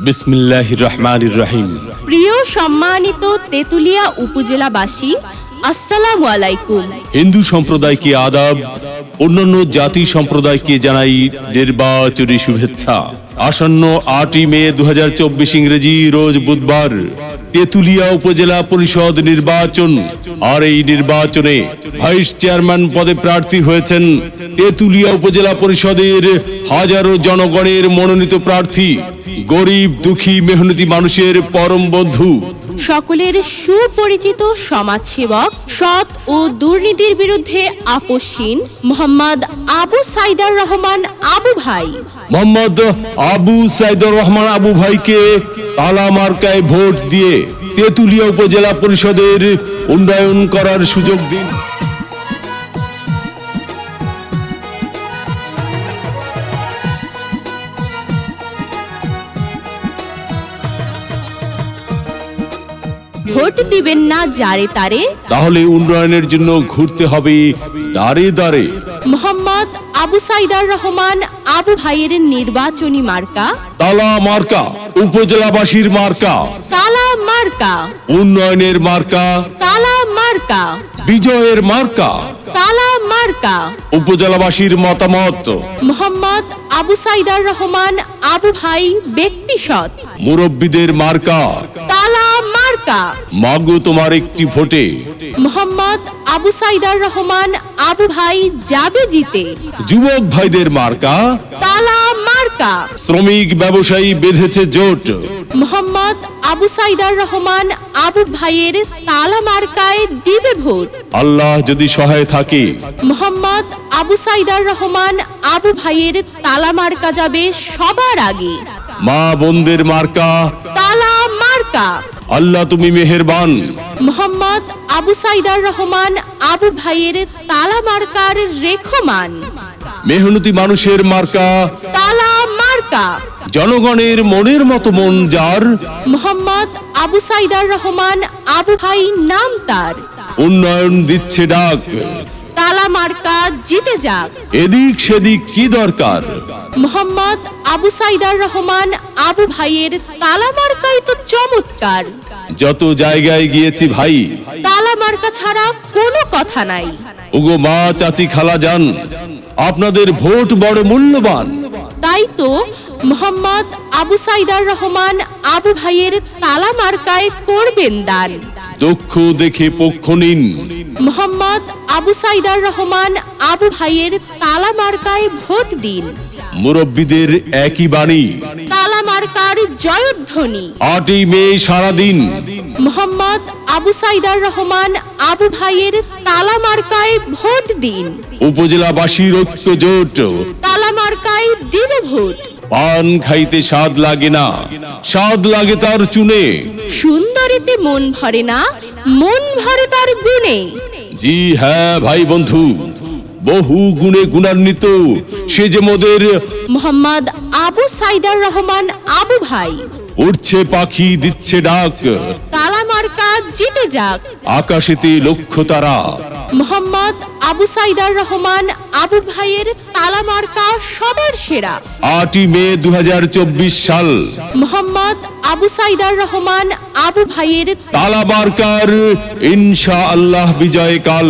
বিসমিল্লাহির রহমানির রহিম। প্রিয় সম্মানিত তেতুলিয়া উপজেলাবাসী, আসসালামু আলাইকুম। হিন্দু সম্প্রদায়কে আদাব, অন্যান্য জাতি সম্প্রদায়কে জানাই নির্বাচনী শুভেচ্ছা। আসন্ন 8ই মে 2024 ইংরেজি রোজ বুধবার তেতুলিয়া উপজেলা পরিষদ নির্বাচন। আর এই নির্বাচনে ভাইস চেয়ারম্যান পদে প্রার্থী হয়েছেন তেতুলিয়া উপজেলা পরিষদের হাজারো জনগণের মনোনীত প্রার্থী, গরিব দুঃখী মেহনতি মানুষের পরম বন্ধু, সকলের সুপরিচিত সমাজসেবক, সৎ ও দুর্নীতির বিরুদ্ধে আপোষহীন মোহাম্মদ আবু সাইদার রহমান আবু ভাই। মোহাম্মদ আবু সাইদুর রহমান আবু ভাইকে তালা মার্কায় ভোট দিয়ে তেতুলিয়া উপজেলা পরিষদের উন্নয়ন করার সুযোগ দিন। ভোট দিবেন না যারে তারে, তাহলে উন্নয়নের জন্য ঘুরতে হবে দাঁড়ে দাঁড়ে। মোহাম্মদ আবু সাইদার রহমান আবু ভাইয়ের নির্বাচনী মার্কা তালা মার্কা, উপজেলাবাসীর মার্কা, তালা মার্কা, উন্নয়নের মার্কা, তালা মার্কা, বিজয়ের মার্কা, তালা মার্কা। উপজেলাবাসীর মতামত। মোহাম্মদ আবু সাইদার রহমান আবু ভাই ব্যক্তি সৎ, মুরব্বীদের মার্কা, তালা মার্কা। মাগো তোমার একটি ভোটে মোহাম্মদ আবু সাইদার রহমান আবু ভাই যাবে জিতে, যুবক ভাইদের মার্কা, তালা মার্কা। শ্রমিক ব্যবসায়ী বেঁধেছে জোট। মোহাম্মদ আবু সাইদার রহমান আবু ভাইয়ের তালা মার্কায় দিবে ভোট। আল্লাহ যদি সহায় থাকে, মোহাম্মদ আবু সাইদার রহমান আবু ভাইয়ের তালা মার্কা যাবে সবার আগে, মা বোনদের মার্কা, তালা মার্কা। আল্লাহ তুমি মেহেরবান। মোহাম্মদ আবু সাইদার রহমান আবু ভাইয়ের তালা মার্কার রেখমান, মেহনতি মানুষের মার্কা, তালা মার্কা। জনগণের মনের মতো মন যার, মোহাম্মদ আবু সাইদার রহমান আবু ভাই নাম তার, উন্নয়ন দিচ্ছে ডাক। তালা মার্কা জিতে যাক। এদিক সেদিক কি দরকার, মোহাম্মদ আবু সাইদার রহমান আবু ভাইয়ের তালা মার্কাই তো চমৎকার। যত জায়গায় গিয়েছি ভাই, তালা মার্কা ছাড়া কোনো কথা নাই। ওগো মা চাচি খালা যান, আপনাদের ভোট বড় মূল্যবান। তাই তো মোহাম্মদ আবু সাইদার রহমান আবু ভাইয়ের তালা মার্কায় করবেন দান। দক্ষ দেখে পক্ষ নিন। মোহাম্মদ আবু সাইদার রহমান আবু ভাইয়ের তালা মার্কায় ভোট দিন। মুরব্বীদের একই বাণী, তালা মার্কার জয়ধ্বনি। 8ই মে সারাদিন মোহাম্মদ আবু সাইদার রহমান আবু ভাইয়ের তালা মার্কায় ভোট দিন। উপজেলাবাসীর ঐক্য জোট, তালা মার্কায় দিবে ভোট। পান খাইতে স্বাদ লাগে না, স্বাদ লাগে তার চুনে। সুন্দরীতে মন ভরে না, মন ভরে তার গুণে। জি হ্যাঁ ভাই বন্ধু, বহু গুণে গুণান্বিত সে যে মোদের মোহাম্মদ আবু সাইদার রহমান আবু ভাই। উড়ছে পাখি দিচ্ছে ডাক, তালা মার্কা জিতে যাক। আকাশেতে লক্ষ্য তারা। মোহাম্মদ আবু সাইদার রহমান আবু ভাইয়ের তালা মার্কা সবার সেরা। 8ই মে 2024 সাল মোহাম্মদ আবু সাইদার রহমান আবু ভাইয়ের তালা মার্কার ইনশাআল্লাহ বিজয় কাল।